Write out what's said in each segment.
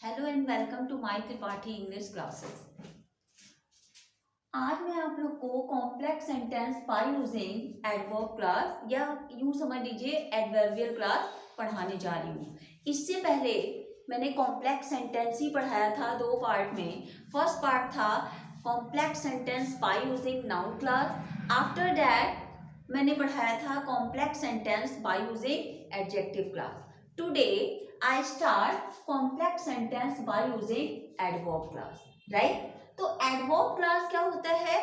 Hello and welcome to my Tripathi English classes. आज मैं आप लोग को complex sentence by using adverb class या यूं समझ लीजिए एडवर्बियल क्लास पढ़ाने जा रही हूँ। इससे पहले मैंने कॉम्प्लेक्स सेंटेंस ही पढ़ाया था दो पार्ट में। फर्स्ट पार्ट था complex sentence by using noun class. After that मैंने पढ़ाया था complex sentence by using adjective class. Today I start complex sentence by using adverb class, right. तो एडवर्ब क्लास क्या होता है?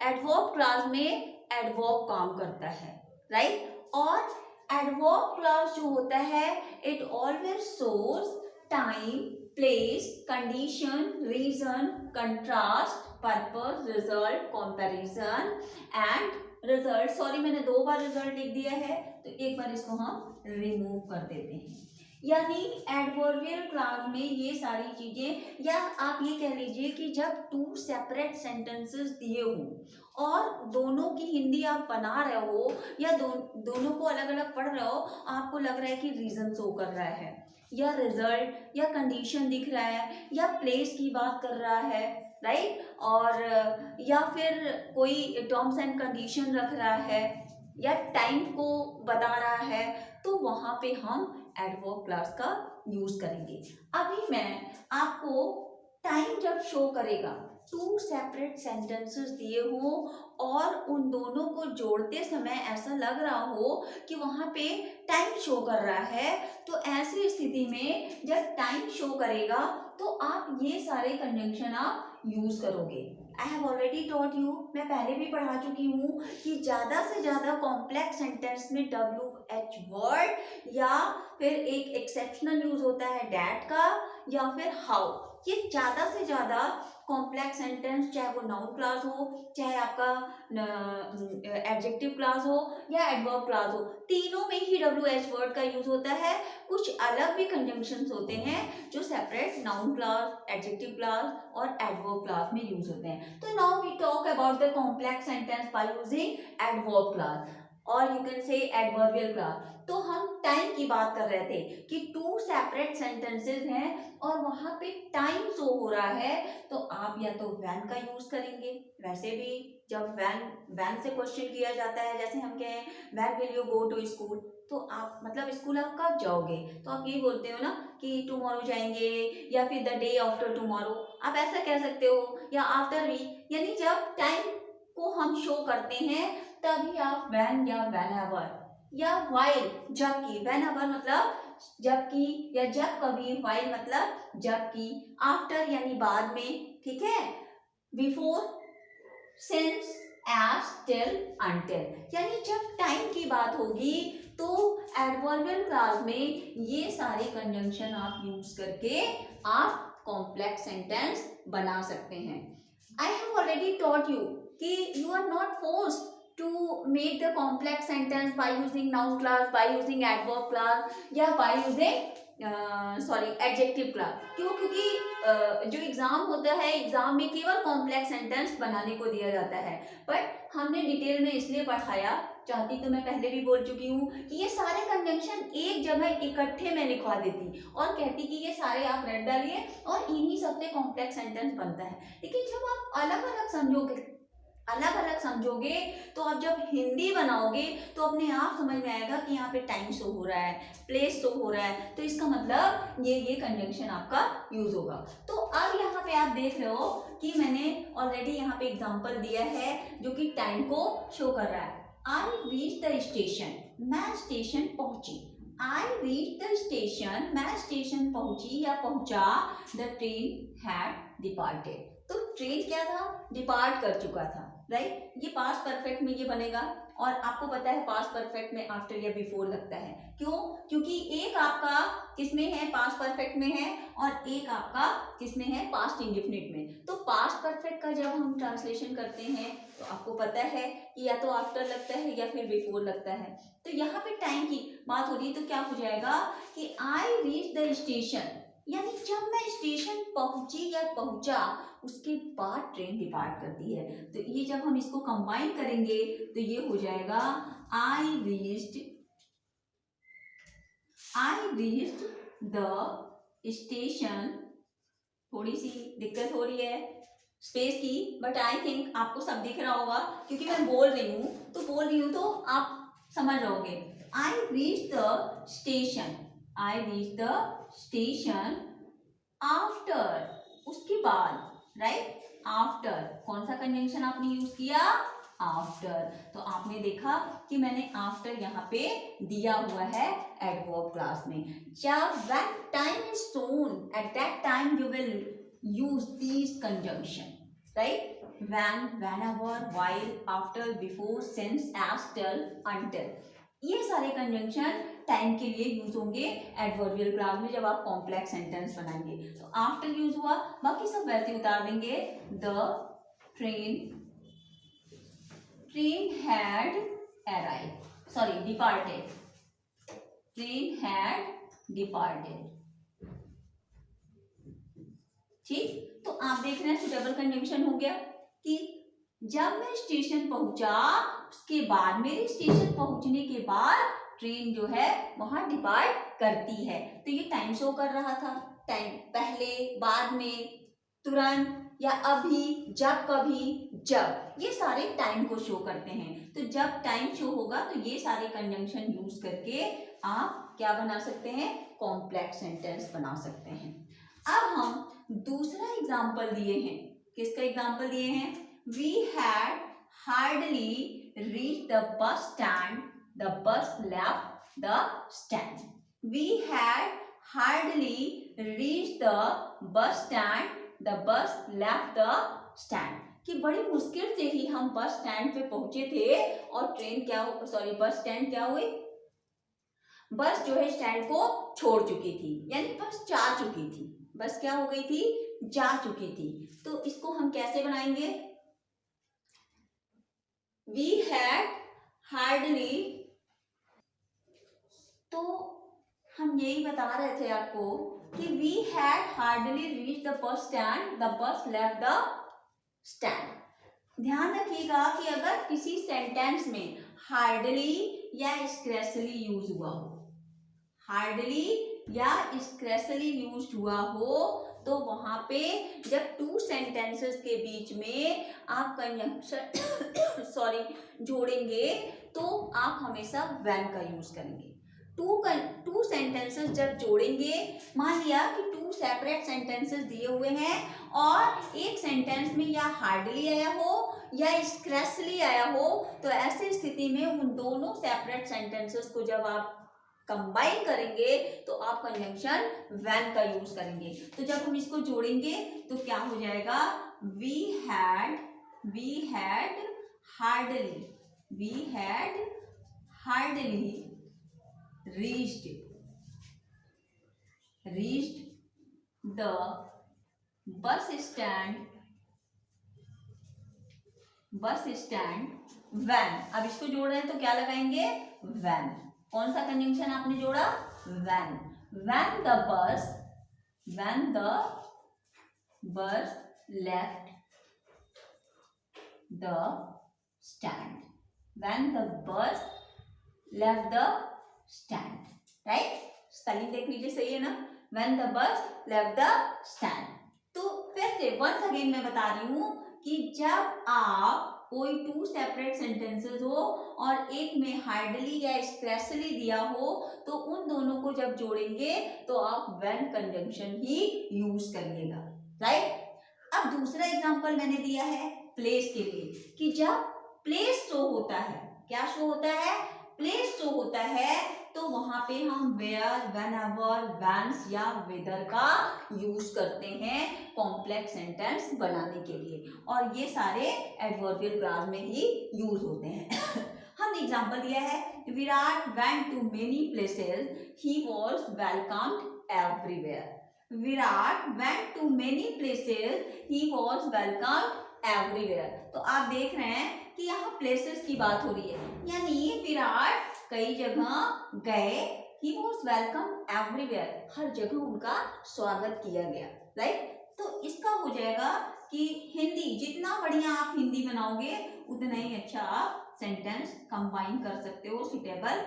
एडवर्ब क्लास में एडवर्ब काम करता है, राइट। और एडवर्ब क्लास जो होता है it always shows time, place, condition, reason, contrast, purpose, result, comparison and result. Sorry, मैंने दो बार रिजल्ट लिख दिया है तो एक बार इसको हम रिमूव कर देते हैं। यानी एडवर्बियल क्लास में ये सारी चीजें, या आप ये कह लीजिए कि जब टू सेपरेट सेंटेंसेस दिए हो और दोनों की हिंदी आप बना रहे हो या दोनों को अलग अलग पढ़ रहे हो, आपको लग रहा है कि रीजन शो कर रहा है या रिजल्ट या कंडीशन दिख रहा है या प्लेस की बात कर रहा है, राइट। और या फिर कोई टर्म्स एंड कंडीशन रख रहा है या टाइम को बता रहा है, तो वहां पे हम एडवर्ब क्लास का यूज करेंगे। अभी मैं आपको टाइम जब शो करेगा, टू सेपरेट सेंटेंसेस दिए हो और उन दोनों को जोड़ते समय ऐसा लग रहा हो कि वहां पे टाइम शो कर रहा है, तो ऐसी स्थिति में जब टाइम शो करेगा तो आप ये सारे कंजंक्शन आप यूज करोगे। I have already taught you, मैं पहले भी पढ़ा चुकी हूँ कि ज्यादा से ज्यादा कॉम्प्लेक्स सेंटेंस में WH वर्ड या फिर एक एक्सेप्शनल यूज होता है डैट का या फिर हाउ। ये ज्यादा से ज्यादा कॉम्प्लेक्स सेंटेंस, चाहे वो नाउन क्लास हो, चाहे आपका एडजेक्टिव क्लास हो या एडवर्ब क्लास हो, तीनों में ही WH वर्ड का यूज होता है। कुछ अलग भी कंजंक्शंस होते हैं जो separate noun class, adjective class और एडवर्ब क्लास में यूज होते हैं। तो now we talk about the complex sentence by using adverb class और you can say adverbial class. तो हम टाइम की बात कर रहे थे कि टू सेपरेट सेंटेंसेस हैं और वहां पे टाइम शो हो रहा है, तो आप या तो व्हेन का यूज करेंगे। वैसे भी जब व्हेन से क्वेश्चन किया जाता है, जैसे हम कहें when will you go to school, तो आप मतलब स्कूल आप कब जाओगे, तो आप ये बोलते हो ना कि टुमारो जाएंगे या फिर द डे आफ्टर टुमारो, आप ऐसा कह सकते हो, या आफ्टर वीक। यानी जब टाइम को हम शो करते हैं तभी आप व्हेन या व्हेनेवर या व्हाइल, जबकि व्हेनेवर मतलब जबकि या जब कभी, व्हाइल मतलब जबकि, आफ्टर यानी बाद में, ठीक है, before, since, as, till, until. यानी जब टाइम की बात होगी तो एडवर्बियल क्लास में ये सारे कंजंक्शन आप यूज करके आप कॉम्प्लेक्स सेंटेंस बना सकते हैं। I have already taught you कि you are not forced to make the complex sentence by using noun class, by using adverb class या by using adjective class। क्यों? क्योंकि जो एग्जाम होता है, एग्जाम में केवल कॉम्प्लेक्स सेंटेंस बनाने को दिया जाता है, बट हमने डिटेल में इसलिए पढ़ाया, चाहती तो मैं पहले भी बोल चुकी हूँ कि ये सारे कंजंक्शन एक जगह इकट्ठे में लिखवा देती और कहती कि ये सारे आप रट डालिए और इन्हीं सबसे कॉम्प्लेक्स सेंटेंस बनता है। लेकिन जब आप अलग अलग समझोगे तो आप जब हिंदी बनाओगे तो अपने आप समझ में आएगा कि यहाँ पे टाइम शो हो रहा है, प्लेस शो हो रहा है, तो इसका मतलब ये कंजंक्शन आपका यूज होगा। तो अब यहाँ पे आप देख रहे हो कि मैंने ऑलरेडी यहाँ पे एग्जांपल दिया है जो कि टाइम को शो कर रहा है। आई रीच द स्टेशन, मैं स्टेशन पहुंची। आई रीच द स्टेशन, मैं स्टेशन पहुंची या पहुंचा। द ट्रेन हैड डिपार्टेड, तो ट्रेन क्या था, डिपार्ट कर चुका था, राइट। ये पास्ट परफेक्ट में ये बनेगा और आपको पता है पास्ट परफेक्ट में आफ्टर या बिफोर लगता है। क्यों? क्योंकि एक आपका किसमें है, पास्ट परफेक्ट में है, और एक आपका किसमें है, पास्ट इंडेफिनिट में। तो पास्ट परफेक्ट का जब हम ट्रांसलेशन करते हैं तो आपको पता है कि या तो आफ्टर लगता है या फिर बिफोर लगता है। तो यहाँ पे टाइम की बात हो रही है तो क्या हो जाएगा कि आई रीच द स्टेशन, यानी जब मैं स्टेशन पहुंची या पहुंचा उसके बाद ट्रेन डिपार्ट करती है। तो ये जब हम इसको कंबाइन करेंगे तो ये हो जाएगा आई रीच्ड द स्टेशन, थोड़ी सी दिक्कत हो रही है स्पेस की, बट आई थिंक आपको सब दिख रहा होगा क्योंकि मैं बोल रही हूँ तो आप समझ जाओगे। I reach the station, I reach the station after, उसके बाद, राइट। आफ्टर कौन सा कंजंक्शन आपने यूज किया, आफ्टर। तो आपने देखा कि मैंने आफ्टर यहाँ पे दिया हुआ है एडवर्ब क्लास में। जब when time is shown at that time you will use these conjunction, right. when, whenever, while, after, before, since, as, till, until, ये सारे कंजंक्शन टाइम के लिए यूज होंगे एडवर्बियल क्लास में जब आप कॉम्प्लेक्स सेंटेंस बनाएंगे। तो आफ्टर यूज हुआ, बाकी सब वैसे उतार देंगे। The train had arrived, sorry departed, train had departed, ठीक। तो आप देख रहे हैं सुटेबल कंजंक्शन हो गया कि जब मैं स्टेशन पहुंचा उसके बाद, मेरे स्टेशन पहुंचने के बाद ट्रेन जो है वहां डिपार्ट करती है। तो ये टाइम शो कर रहा था, टाइम पहले, बाद में, तुरंत या अभी, जब, कभी, जब, ये सारे टाइम को शो करते हैं। तो जब टाइम शो होगा तो ये सारे कंजंक्शन यूज करके आप क्या बना सकते हैं, कॉम्प्लेक्स सेंटेंस बना सकते हैं। अब हम दूसरा एग्जाम्पल दिए हैं, किसका एग्जाम्पल दिए हैं, we had hardly reach the bus stand, the bus left the stand. We had hardly reach the bus stand, the bus left the stand. कि बड़ी मुश्किल से ही हम बस स्टैंड पे पहुंचे थे और ट्रेन क्या हो, सॉरी बस स्टैंड क्या हुई, बस जो है स्टैंड को छोड़ चुकी थी, यानी बस जा चुकी थी, बस क्या हो गई थी, जा चुकी थी। तो इसको हम कैसे बनाएंगे, वी हैड हार्डली, तो हम यही बता रहे थे आपको कि we had hardly reach the bus stand, the bus left the stand. ध्यान रखिएगा कि अगर किसी सेंटेंस में हार्डली या स्क्रैचली यूज हुआ हो, हार्डली या स्क्रैचली यूज हुआ हो, तो वहां पे जब टू सेंटेंसेस के बीच में आप कंजंक्शन सॉरी जोड़ेंगे तो आप हमेशा व्हेन का यूज करेंगे। टू सेंटेंसेस जब जोड़ेंगे, मान लिया कि टू सेपरेट सेंटेंसेस दिए हुए हैं और एक सेंटेंस में या हार्डली आया हो या स्क्रैचली आया हो, तो ऐसी स्थिति में उन दोनों सेपरेट सेंटेंसेस को जब आप कंबाइन करेंगे तो आप कंजंक्शन व्हेन का यूज करेंगे। तो जब हम इसको जोड़ेंगे तो क्या हो जाएगा, we had hardly, we had hardly reached the bus stand when. अब इसको जोड़ रहे हैं तो क्या लगाएंगे, व्हेन। कौन सा कंजंक्शन आपने जोड़ा, when. When the bus left the stand, when the bus left the stand, right. Spelling देख लीजिए, सही है ना, when the bus left the stand. तो फिर से वंस अगेन मैं बता रही हूं कि जब आप कोई टू सेपरेट सेंटेंसेस हो और एक में हार्डली या स्क्रैचली दिया हो, तो उन दोनों को जब जोड़ेंगे तो आप व्हेन कंजंक्शन ही यूज करिएगा, राइट। अब दूसरा एग्जांपल मैंने दिया है प्लेस के लिए, कि जब प्लेस शो होता है, क्या शो होता है, प्लेस शो होता है, तो वहां पे हम वेयर, व्हेनेवर, व्हेंस या वेदर का यूज करते हैं कॉम्प्लेक्स सेंटेंस बनाने के लिए, और ये सारे एडवर्बियल क्लास में ही यूज होते हैं। हमने एग्जांपल दिया है, Virat went to many places, he was welcomed everywhere. Virat went to many places, he was welcomed everywhere. तो आप देख रहे हैं कि यहाँ प्लेसेस की बात हो रही है, यानी विराट कई जगह गए, ही वाज वेलकम एवरीवेयर, हर जगह उनका स्वागत किया गया, राइट। तो इसका हो जाएगा कि हिंदी जितना बढ़िया आप हिंदी बनाओगे उतना ही अच्छा आप सेंटेंस कंबाइन कर सकते हो सुटेबल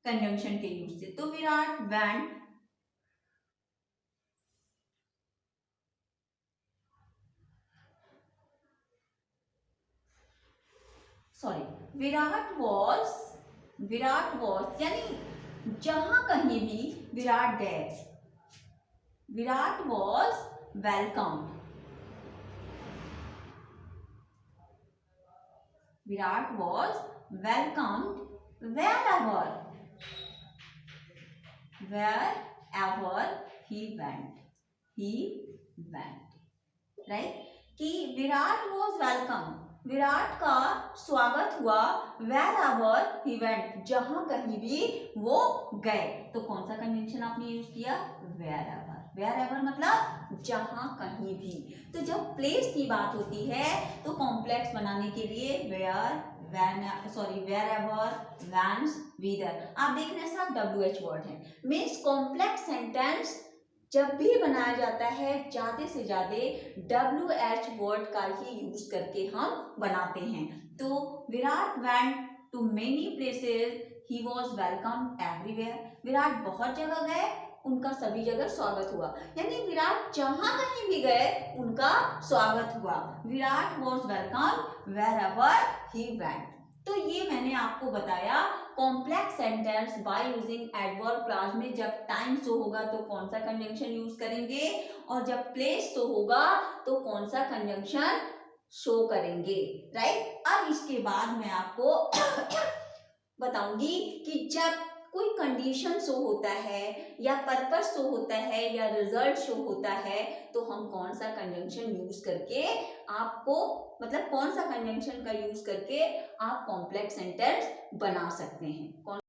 कंजंक्शन के यूज से। तो Virat went sorry, Virat was यानी जहां कहीं भी विराट गए, Virat was welcome, Virat was welcome wherever he went, right, कि विराट वॉज वेलकम, विराट का स्वागत हुआ wherever he went, जहां कहीं भी वो गए। तो कौन सा कंजंक्शन आपने यूज किया? wherever, wherever मतलब जहां कहीं भी। तो जब प्लेस की बात होती है तो कॉम्प्लेक्स बनाने के लिए wherever, whence, whither, आप देख रहे हैं सब WH वर्ड है। मीन्स कॉम्प्लेक्स सेंटेंस जब भी बनाया जाता है ज्यादा से ज्यादा WH वर्ड का ही यूज करके हम बनाते हैं। तो Virat went to many places, he was welcome everywhere, Virat बहुत जगह गए, उनका सभी जगह स्वागत हुआ, यानी विराट जहां कहीं भी गए उनका स्वागत हुआ। Virat was welcome wherever he went. तो ये मैंने आपको बताया complex sentence by using adverb class में जब टाइम शो होगा तो कौन सा कंजंक्शन यूज करेंगे, और जब प्लेस शो होगा तो कौन सा कंजंक्शन शो करेंगे, राइट। अब इसके बाद मैं आपको बताऊंगी कि जब कोई कंडीशन शो होता है या पर्पस शो होता है या रिजल्ट शो होता है तो हम कौन सा कंजंक्शन यूज करके आपको, मतलब कौन सा कंजंक्शन का यूज करके आप कॉम्प्लेक्स सेंटेंस बना सकते हैं।